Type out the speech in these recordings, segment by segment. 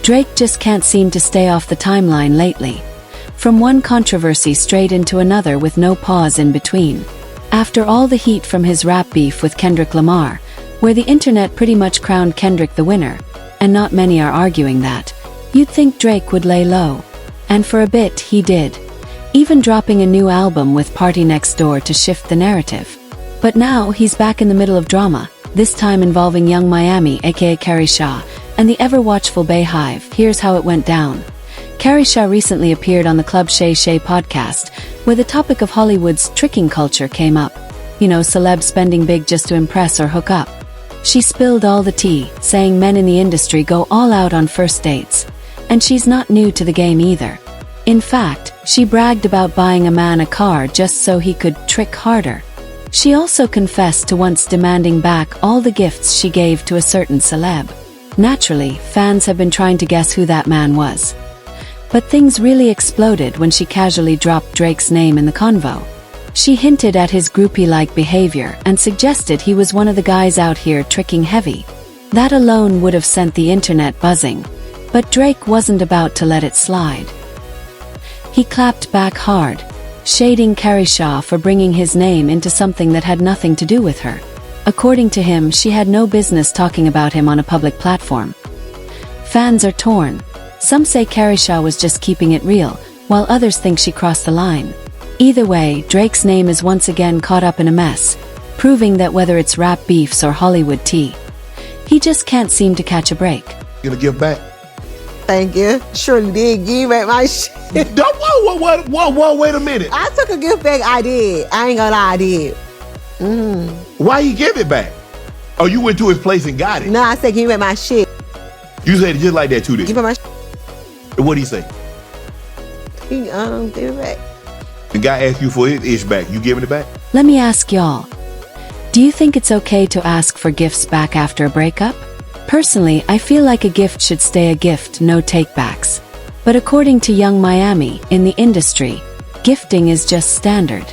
Drake just can't seem to stay off the timeline lately. From one controversy straight into another with no pause in between. After all the heat from his rap beef with Kendrick Lamar, where the internet pretty much crowned Kendrick the winner, and not many are arguing that, you'd think Drake would lay low. And for a bit he did. Even dropping a new album with Party Next Door to shift the narrative. But now he's back in the middle of drama, this time involving Young Miami aka Carrie Shaw, and the ever-watchful Bay Hive. Here's how it went down. Carrie Shaw recently appeared on the Club Shay Shay podcast, where the topic of Hollywood's tricking culture came up. You know, celebs spending big just to impress or hook up. She spilled all the tea, saying men in the industry go all out on first dates. And she's not new to the game either. In fact, she bragged about buying a man a car just so he could trick harder. She also confessed to once demanding back all the gifts she gave to a certain celeb. Naturally, fans have been trying to guess who that man was. But things really exploded when she casually dropped Drake's name in the convo. She hinted at his groupie-like behavior and suggested he was one of the guys out here tricking heavy. That alone would have sent the internet buzzing. But Drake wasn't about to let it slide. He clapped back hard, shading Carrie Shaw for bringing his name into something that had nothing to do with her. According to him, she had no business talking about him on a public platform. Fans are torn. Some say Carrie Shaw was just keeping it real, while others think she crossed the line. Either way, Drake's name is once again caught up in a mess, proving that whether it's rap beefs or Hollywood tea, he just can't seem to catch a break. You gonna give back? Thank you. Surely did give back my shit. Whoa, wait a minute. I took a gift back. I did. I ain't gonna lie, I did. Why you give it back? Oh, you went to his place and got it? No, I said give me back my shit. You said it just like that too, did Give you? me back my shit. What'd he say? He give it back. The guy asked you for his ish back. You giving it back? Let me ask y'all. Do you think it's okay to ask for gifts back after a breakup? Personally, I feel like a gift should stay a gift, no takebacks. But according to Young Miami, in the industry, gifting is just standard.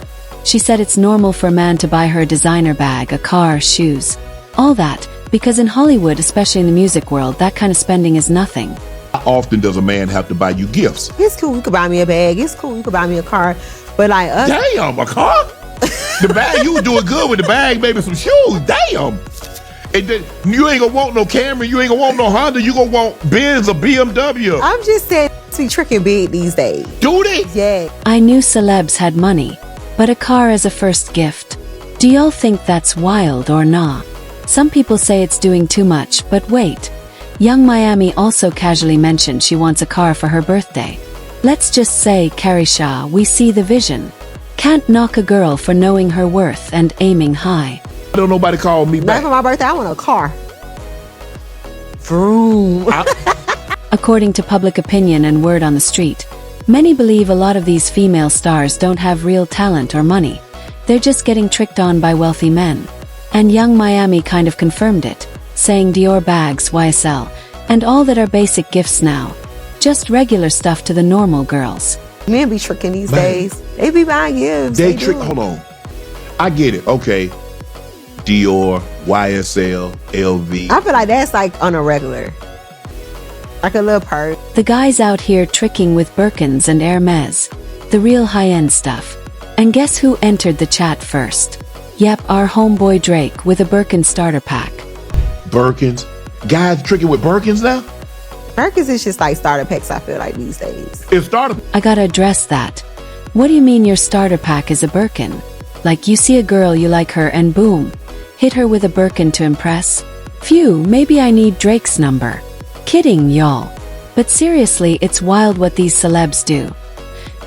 She said it's normal for a man to buy her a designer bag, a car, shoes, all that, because in Hollywood, especially in the music world, that kind of spending is nothing. How often does a man have to buy you gifts? It's cool. You could buy me a bag. It's cool. You could buy me a car. But like us. Damn, a car? The bag, you were doing good with the bag, maybe some shoes. Damn. And then you ain't gonna want no Camry, you ain't gonna want no Honda, you gonna want Benz or BMW. I'm just saying, be tricking big these days. Do they? Yeah. I knew celebs had money, but a car as a first gift. Do y'all think that's wild or nah? Some people say it's doing too much, but wait. Young Miami also casually mentioned she wants a car for her birthday. Let's just say, Carrie Shaw, we see the vision. Can't knock a girl for knowing her worth and aiming high. Don't nobody call me Not back. for my birthday, I want a car. Vroom. According to public opinion and word on the street, many believe a lot of these female stars don't have real talent or money. They're just getting tricked on by wealthy men. And Young Miami kind of confirmed it, saying Dior bags, YSL, and all that are basic gifts now. Just regular stuff to the normal girls. Men be tricking these Man. days. They be buying gifts. They trick, do. hold on. I get it, okay. Dior, YSL, LV. I feel like that's like on a regular. Like a little purse. The guys out here tricking with Birkins and Hermes, the real high-end stuff. And guess who entered the chat first? Yep, our homeboy Drake with a Birkin starter pack. Birkins. Guys tricking with Birkins now? Birkins is just like starter packs, I feel like, these days. It started. I gotta address that. What do you mean your starter pack is a Birkin? Like you see a girl, you like her, and boom, hit her with a Birkin to impress? Phew, maybe I need Drake's number. Kidding, y'all. But seriously, it's wild what these celebs do.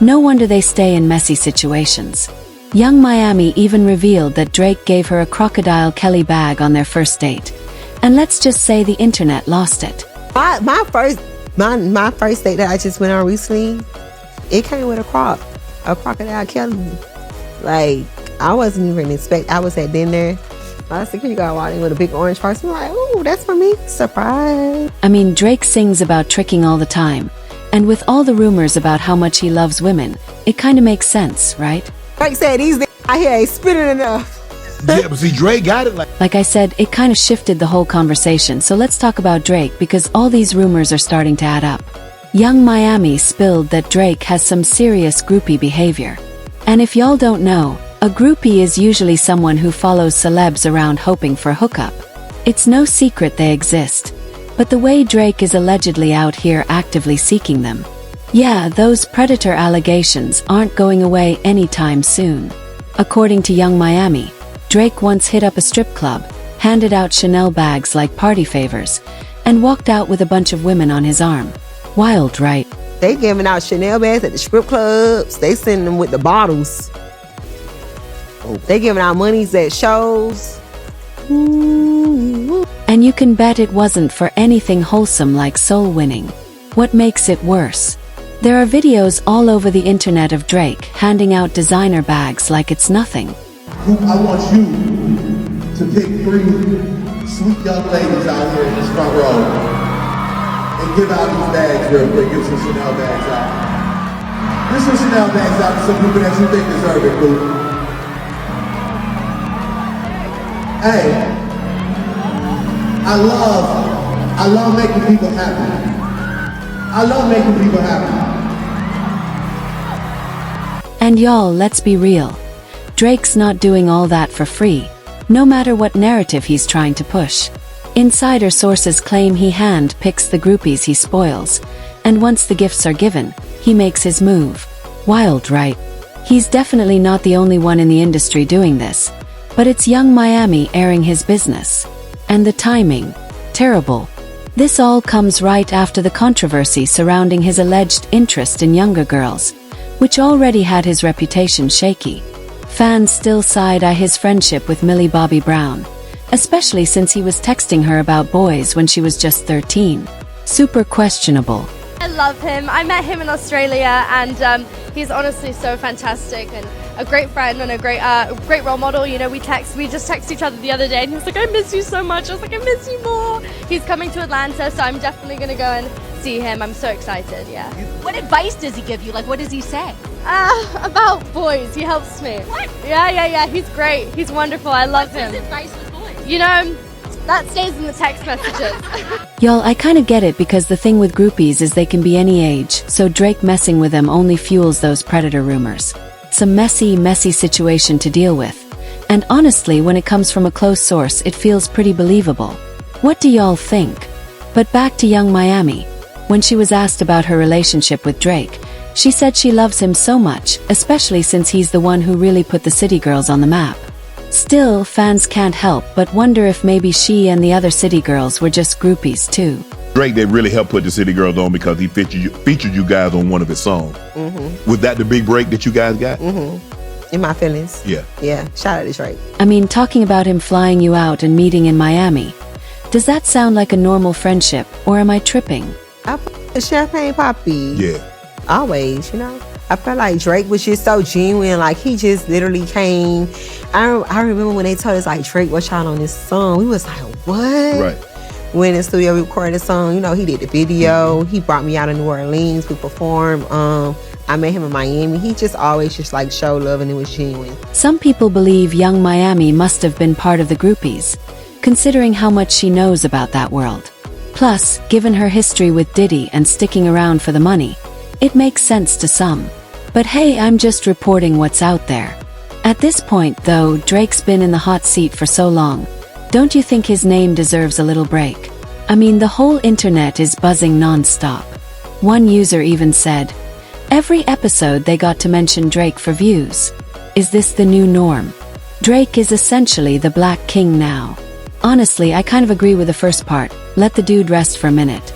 No wonder they stay in messy situations. Young Miami even revealed that Drake gave her a Crocodile Kelly bag on their first date. And let's just say the internet lost it. My first date that I just went on recently, it came with a Crocodile Kelly. Like, I wasn't even expect. I was at dinner. My security guard walked in with a big orange purse. I'm like, oh, that's for me. Surprise. I mean, Drake sings about tricking all the time. And with all the rumors about how much he loves women, it kinda makes sense, right? Like said, these niggas out here ain't spitting enough. Yeah, but see, Drake got it Like I said, it kind of shifted the whole conversation, so let's talk about Drake because all these rumors are starting to add up. Young Miami spilled that Drake has some serious groupie behavior. And if y'all don't know, a groupie is usually someone who follows celebs around hoping for a hookup. It's no secret they exist. But the way Drake is allegedly out here actively seeking them. Yeah, those predator allegations aren't going away anytime soon. According to Young Miami, Drake once hit up a strip club, handed out Chanel bags like party favors, and walked out with a bunch of women on his arm. Wild, right? They giving out Chanel bags at the strip clubs. They sending them with the bottles. They giving out monies at shows. And you can bet it wasn't for anything wholesome like soul winning. What makes it worse? There are videos all over the internet of Drake handing out designer bags like it's nothing. I want you to pick 3 sweet young ladies out here in this front row and give out these bags real quick. Give some Chanel bags out. Give some Chanel bags out to some people that you think deserve it, boo. Hey, I love making people happy. I love making people happy. And y'all, let's be real. Drake's not doing all that for free, no matter what narrative he's trying to push. Insider sources claim he hand-picks the groupies he spoils, and once the gifts are given, he makes his move. Wild, right? He's definitely not the only one in the industry doing this, but it's Young Miami airing his business. And the timing, terrible. This all comes right after the controversy surrounding his alleged interest in younger girls, which already had his reputation shaky. Fans still side-eye his friendship with Millie Bobby Brown, especially since he was texting her about boys when she was just 13. Super questionable. I love him. I met him in Australia, and he's honestly so fantastic and a great friend and a great role model. You know, we just texted each other the other day, and he was like, "I miss you so much." I was like, "I miss you more." He's coming to Atlanta, so I'm definitely gonna go and see him. I'm so excited. Yeah. What advice does he give you? Like, what does he say? About boys, he helps me. What? Yeah. He's great. He's wonderful. I love him. What's his advice with boys? You know, that stays in the text messages. Y'all, I kinda get it because the thing with groupies is they can be any age, so Drake messing with them only fuels those predator rumors. It's a messy situation to deal with. And honestly, when it comes from a close source, it feels pretty believable. What do y'all think? But back to Young Miami. When she was asked about her relationship with Drake, she said she loves him so much, especially since he's the one who really put the city girls on the map. Still, fans can't help but wonder if maybe she and the other city girls were just groupies too. Drake, they really helped put the City Girls on because he featured you guys on one of his songs. Was that the big break that you guys got? In my feelings. Yeah. Yeah. Shout out to Drake. I mean, talking about him flying you out and meeting in Miami. Does that sound like a normal friendship, or am I tripping? I put the champagne poppy. Yeah. Always, you know. I felt like Drake was just so genuine. Like, he just literally came. I remember when they told us, like, Drake, what y'all on this song? We was like, what? Right. Went in the studio, we recorded the song. You know, he did the video. He brought me out of New Orleans. We performed. I met him in Miami. He just always just like showed love, and it was genuine. Some people believe Young Miami must have been part of the groupies, considering how much she knows about that world. Plus, given her history with Diddy and sticking around for the money, it makes sense to some. But hey, I'm just reporting what's out there. At this point, though, Drake's been in the hot seat for so long. Don't you think his name deserves a little break? I mean, the whole internet is buzzing non-stop. One user even said, every episode they got to mention Drake for views. Is this the new norm? Drake is essentially the Black King now. Honestly, I kind of agree with the first part. Let the dude rest for a minute.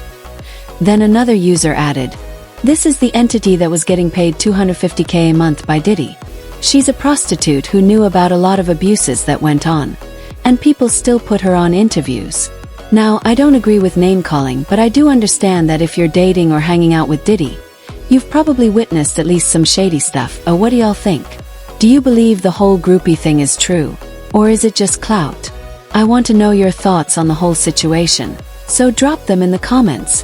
Then another user added, this is the entity that was getting paid $250K a month by Diddy. She's a prostitute who knew about a lot of abuses that went on. And people still put her on interviews. Now, I don't agree with name-calling, but I do understand that if you're dating or hanging out with Diddy, you've probably witnessed at least some shady stuff. Oh, what do y'all think? Do you believe the whole groupie thing is true? Or is it just clout? I want to know your thoughts on the whole situation, so drop them in the comments.